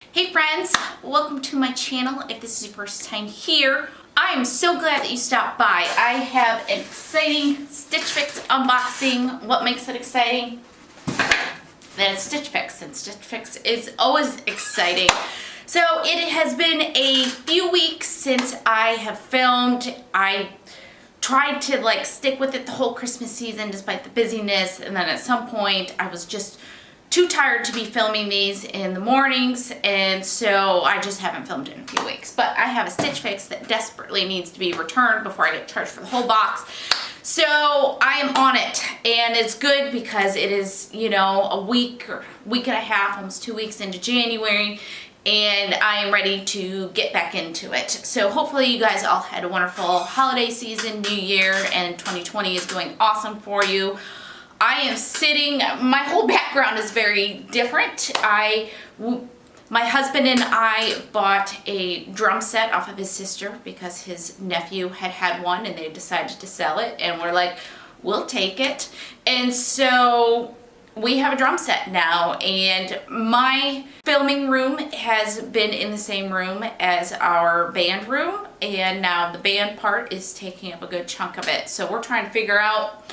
Hey friends, welcome to my channel. If this is your first time here, I am so glad that you stopped by. I have an exciting Stitch Fix unboxing. What makes it exciting? That it's Stitch Fix, and Stitch Fix is always exciting. So it has been a few weeks since I have filmed. I tried to stick with it the whole Christmas season despite the busyness, and then at some point I was just too tired to be filming these in the mornings, and so I just haven't filmed in a few weeks. But I have a Stitch Fix that desperately needs to be returned before I get charged for the whole box. So I am on it, and it's good because it is, you know, a week or week and a half, almost 2 weeks into January, and I am ready to get back into it. So hopefully you guys all had a wonderful holiday season, New Year, and 2020 is going awesome for you. I am sitting, my whole background is very different. My husband and I bought a drum set off of his sister because his nephew had one and they decided to sell it, and we're like, we'll take it. And so we have a drum set now, and my filming room has been in the same room as our band room, and now the band part is taking up a good chunk of it. So we're trying to figure out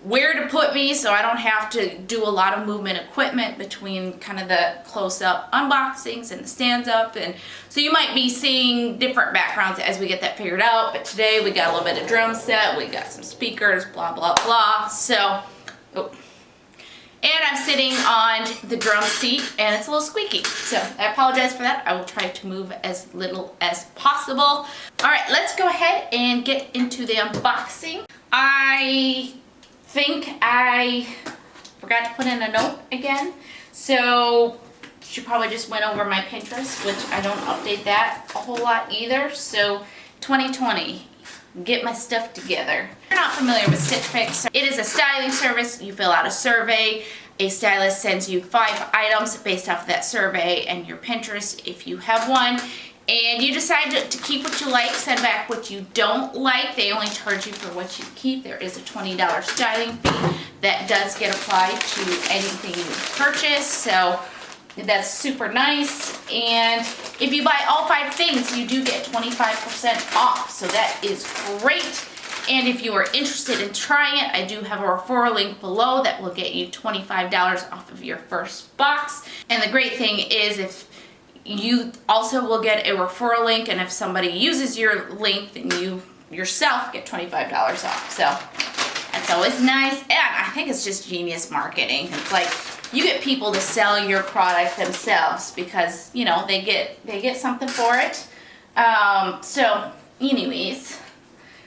where to put me so I don't have to do a lot of movement equipment between kind of the close-up unboxings and the stands-up, and so you might be seeing different backgrounds as we get that figured out. But today we got a little bit of drum set, we got some speakers, blah blah blah. So and I'm sitting on the drum seat and it's a little squeaky, so I apologize for that. I will try to move as little as possible. All right, let's go ahead and get into the unboxing. I think I forgot to put in a note again, so she probably just went over my Pinterest, which I don't update that a whole lot either. So 2020, get my stuff together. If you're not familiar with Stitch Fix, it is a styling service. You fill out a survey, a stylist sends you 5 items based off of that survey and your Pinterest if you have one, and you decide to keep what you like, send back what you don't like. They only charge you for what you keep. There is a $20 styling fee that does get applied to anything you purchase, so that's super nice. And if you buy all 5 things, you do get 25% off, so that is great. And if you are interested in trying it, I do have a referral link below that will get you $25 off of your first box. And the great thing is, if you also will get a referral link, and if somebody uses your link, then you yourself get $25 off. So that's always nice, and I think it's just genius marketing. It's like you get people to sell your product themselves because, you know, they get something for it. So anyways,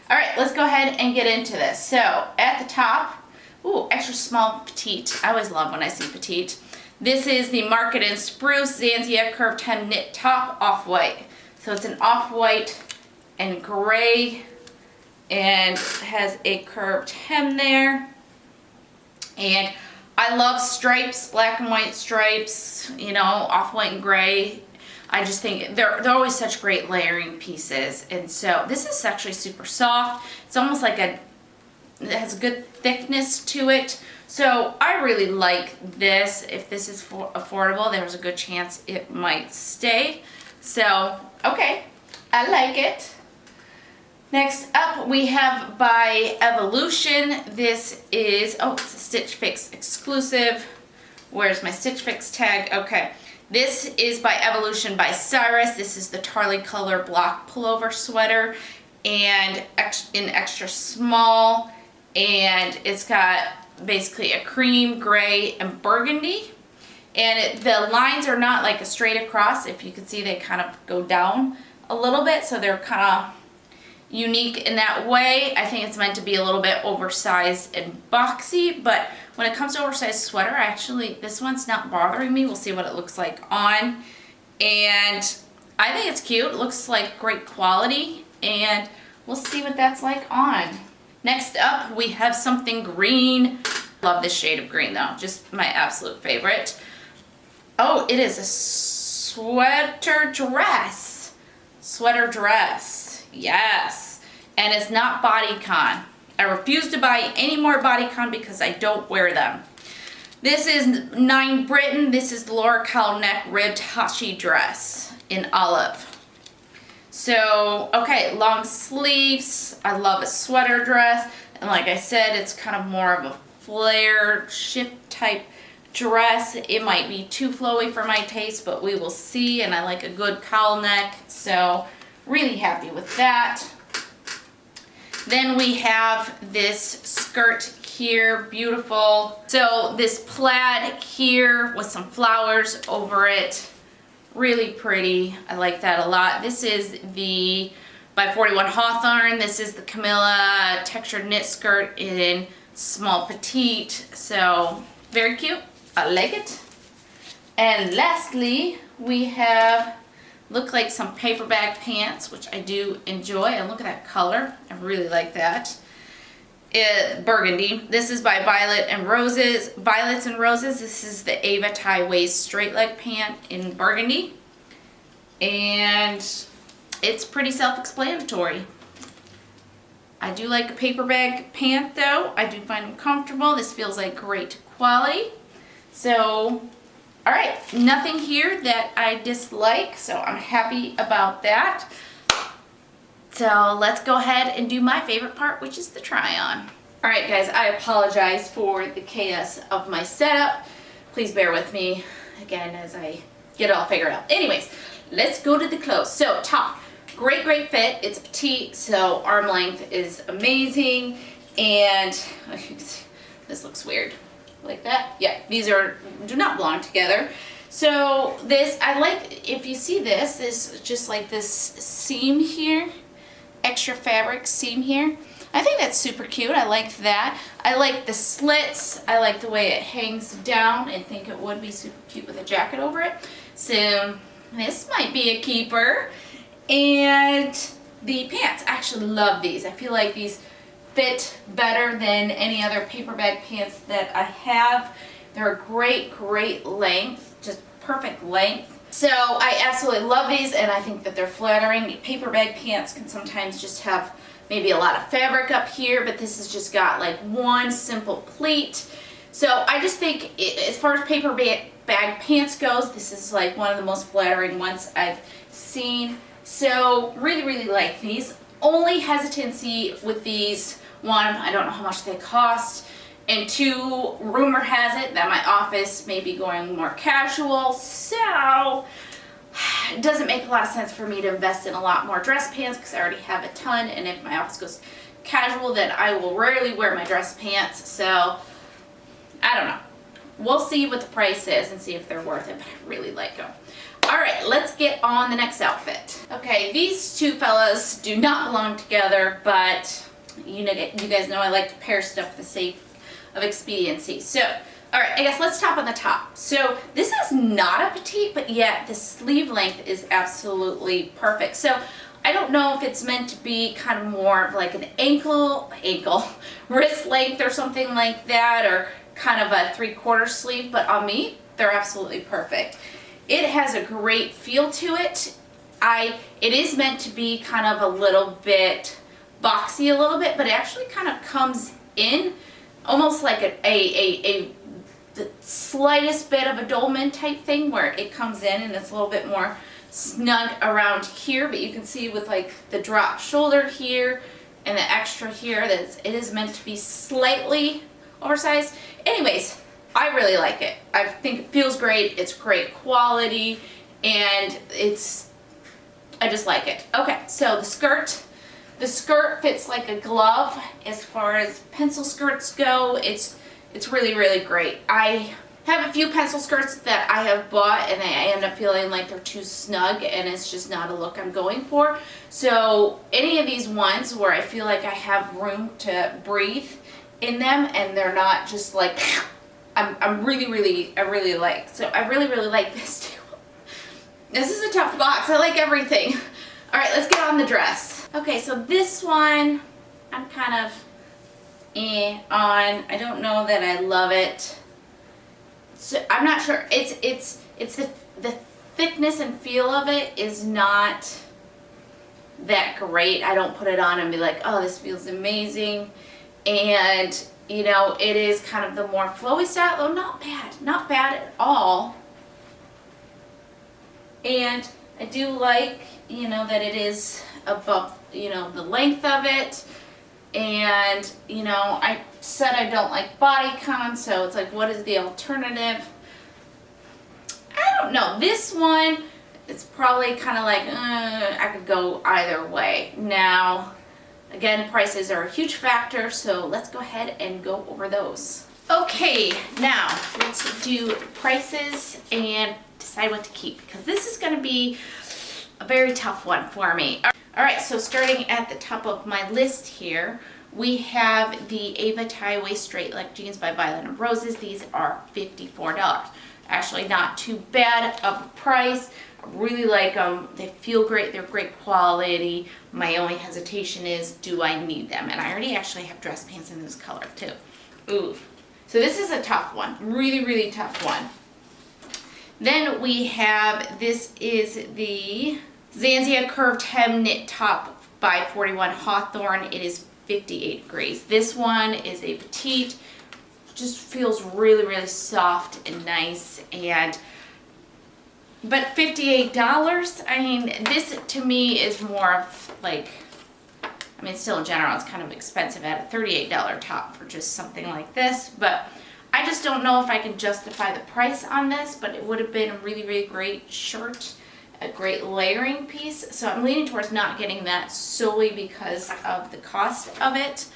all right, let's go ahead and get into this. So at the top, ooh, extra small petite. I always love when I see petite. This is the Market and Spruce Zansia Curved Hem Knit Top Off-White. So it's an off-white and gray, and has a curved hem there. And I love stripes, black and white stripes, you know, off-white and gray. I just think they're always such great layering pieces. And so this is actually super soft. It's almost like it has a good thickness to it. So I really like this. If this is affordable, there's a good chance it might stay. So, okay, I like it. Next up, we have by Evolution. This is, oh, it's a Stitch Fix exclusive. Where's my Stitch Fix tag? Okay. This is by Evolution by CYRUS. This is the Tarley color block pullover sweater, and in extra small, and it's got basically a cream, gray, and burgundy, and the lines are not like a straight across. If you can see, they kind of go down a little bit, so they're kind of unique in that way. I think it's meant to be a little bit oversized and boxy, but when it comes to oversized sweater, actually this one's not bothering me. We'll see what it looks like on, and I think it's cute. It looks like great quality, and we'll see what that's like on. Next up, we have something green. Love this shade of green though, just my absolute favorite. Oh, it is a sweater dress. Sweater dress, yes. And it's not bodycon. I refuse to buy any more bodycon because I don't wear them. This is 9 BRITTON. This is the Laura Cowl neck ribbed Hacci dress in olive. So, okay, long sleeves. I love a sweater dress. And like I said, it's kind of more of a flare shift type dress. It might be too flowy for my taste, but we will see. And I like a good cowl neck. So, really happy with that. Then we have this skirt here, beautiful. So this plaid here with some flowers over it, really pretty. I like that a lot. This is the by 41 Hawthorn. This is the Camellia textured knit skirt in small petite. So very cute. I like it. And lastly, we have look like some paper bag pants, which I do enjoy. And look at that color. I really like that. Burgundy. This is by Violets and Roses. This is the Ava tie waist straight leg pant in burgundy. And it's pretty self-explanatory. I do like a paper bag pant though. I do find them comfortable. This feels like great quality. So all right, nothing here that I dislike, so I'm happy about that. So let's go ahead and do my favorite part, which is the try on. All right, guys, I apologize for the chaos of my setup. Please bear with me again as I get it all figured out. Anyways, let's go to the clothes. So top, great fit. It's petite, so arm length is amazing. And this looks weird. Like that. Yeah, these do not belong together. So this, I like, if you see this just like this seam here, extra fabric seam here. I think that's super cute. I like that. I like the slits. I like the way it hangs down. I think it would be super cute with a jacket over it. So this might be a keeper. And the pants, I actually love these. I feel like these fit better than any other paper bag pants that I have. They're a great length, just perfect length. So I absolutely love these and I think that they're flattering. Paper bag pants can sometimes just have maybe a lot of fabric up here, but this has just got like one simple pleat. So I just think as far as paper bag pants goes, this is like one of the most flattering ones I've seen. So really like these. Only hesitancy with these, one, I don't know how much they cost, and two, rumor has it that my office may be going more casual, so it doesn't make a lot of sense for me to invest in a lot more dress pants because I already have a ton, and if my office goes casual, then I will rarely wear my dress pants, so I don't know. We'll see what the price is and see if they're worth it, but I really like them. All right, let's get on the next outfit. Okay, these two fellas do not belong together, but you guys know I like to pair stuff for the sake of expediency. So, all right, I guess let's top on the top. So this is not a petite, but yet the sleeve length is absolutely perfect. So I don't know if it's meant to be kind of more of like an ankle, wrist length or something like that, or kind of a 3/4 sleeve, but on me, they're absolutely perfect. It has a great feel to it. It is meant to be kind of a little bit boxy a little bit, but it actually kind of comes in almost like the slightest bit of a dolman type thing where it comes in and it's a little bit more snug around here, but you can see with like the drop shoulder here and the extra here that it is meant to be slightly oversized. Anyways, I really like it. I think it feels great. It's great quality, and I just like it. Okay, so the skirt fits like a glove. As far as pencil skirts go, it's really great. I have a few pencil skirts that I have bought, and I end up feeling like they're too snug, and it's just not a look I'm going for. So any of these ones where I feel like I have room to breathe in them, and they're not just like I really like. So I really like this too. This is a tough box. I like everything. All right, let's get on the dress. Okay, so this one I'm kind of on. I don't know that I love it. So I'm not sure. It's the thickness and feel of it is not that great. I don't put it on and be like, oh, this feels amazing. And you know, it is kind of the more flowy style. Oh, not bad at all. And I do like, you know, that it is above, you know, the length of it. And, you know, I said I don't like bodycon, so it's like, what is the alternative? I don't know. This one, it's probably kind of like, I could go either way. Now, again, prices are a huge factor, so let's go ahead and go over those. Okay, now let's do prices and decide what to keep, because this is going to be a very tough one for me. All right, so starting at the top of my list here, we have the Ava tie-waist straight leg jeans by Violet and Roses. These are $54. Actually not too bad of a price. I really like them. They feel great. They're great quality. My only hesitation is, do I need them? And I already actually have dress pants in this color too. Ooh. So this is a tough one. Really, really tough one. Then we have, this is the Zansia curved hem knit top by 41 Hawthorn. It is 58 degrees. This one is a petite. Just feels really, really soft and nice. But $58, I mean, this to me is more of like, I mean, still in general, it's kind of expensive at a $38 top for just something like this. But I just don't know if I can justify the price on this, but it would have been a really, really great shirt, a great layering piece. So I'm leaning towards not getting that solely because of the cost of it.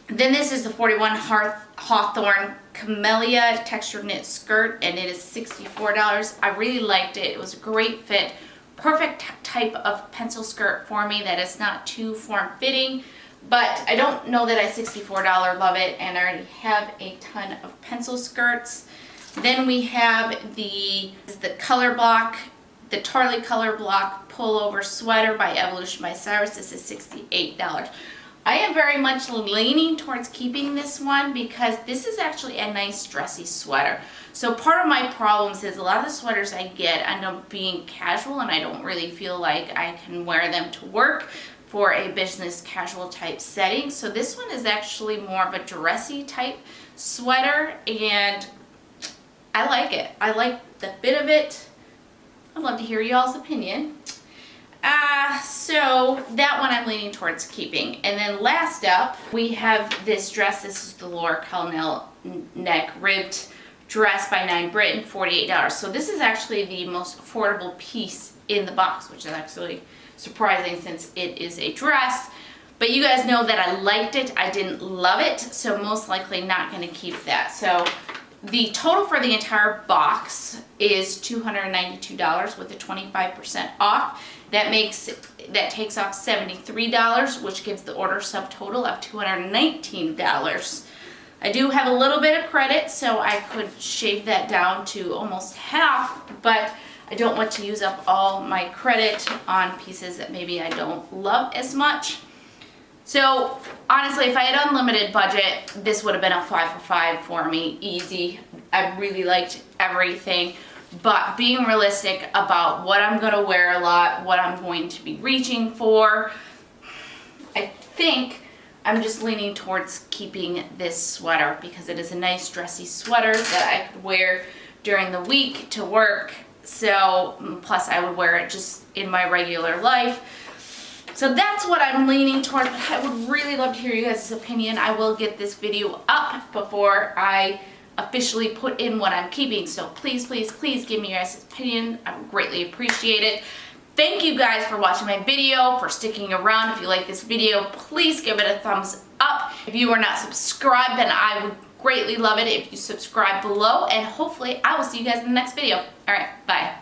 Then this is the 41 Hawthorn Camellia textured knit skirt, and it is $64. I really liked it. It was a great fit. Perfect type of pencil skirt for me that is not too form-fitting, but I don't know that I $64 love it, and I already have a ton of pencil skirts. Then we have the color block, the Tarley color block pullover sweater by Evolution by CYRUS. This is $68. I am very much leaning towards keeping this one because this is actually a nice dressy sweater. So part of my problems is a lot of the sweaters I get end up being casual, and I don't really feel like I can wear them to work for a business casual type setting. So this one is actually more of a dressy type sweater, and I like it. I like the fit of it. I'd love to hear y'all's opinion. So that one I'm leaning towards keeping. And then last up, we have this dress. This is the Laura Colnell neck ribbed dress by BRITTON, $48. So this is actually the most affordable piece in the box, which is actually surprising since it is a dress. But you guys know that I liked it. I didn't love it, so most likely not going to keep that. So the total for the entire box is $292 with the 25% off. That takes off $73, which gives the order subtotal of $219. I do have a little bit of credit, so I could shave that down to almost half, but I don't want to use up all my credit on pieces that maybe I don't love as much. So honestly, if I had unlimited budget, this would have been a 5 for 5 for me, easy. I really liked everything, but being realistic about what I'm going to wear a lot, what I'm going to be reaching for, I think I'm just leaning towards keeping this sweater because it is a nice dressy sweater that I could wear during the week to work. So plus I would wear it just in my regular life. So that's what I'm leaning towards, but I would really love to hear you guys' opinion. I will get this video up before I officially put in what I'm keeping. So please, please, please give me your guys' opinion. I would greatly appreciate it. Thank you guys for watching my video, for sticking around. If you like this video, please give it a thumbs up. If you are not subscribed, then I would greatly love it if you subscribe below, and hopefully I will see you guys in the next video. All right, bye.